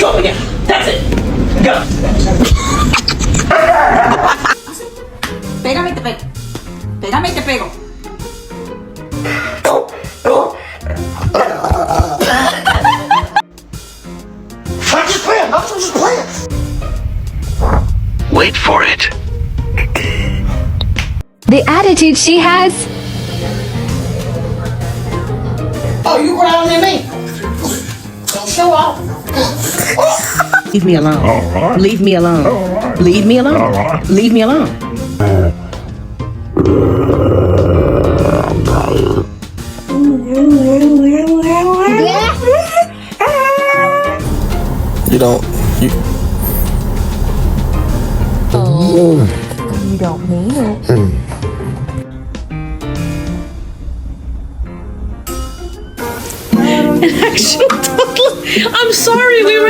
Go again. That's it. Go. Pégame y te pego. Pégame y te pego. I'm just playing. I'm just playing. Wait for it. The attitude she has. Oh, you growling at me? Don't show off. Leave me alone. All right. Leave me alone. All right. Leave me alone. All right. Leave me alone. You don't. You. You don't mean it. Actual toddler. I'm sorry, we were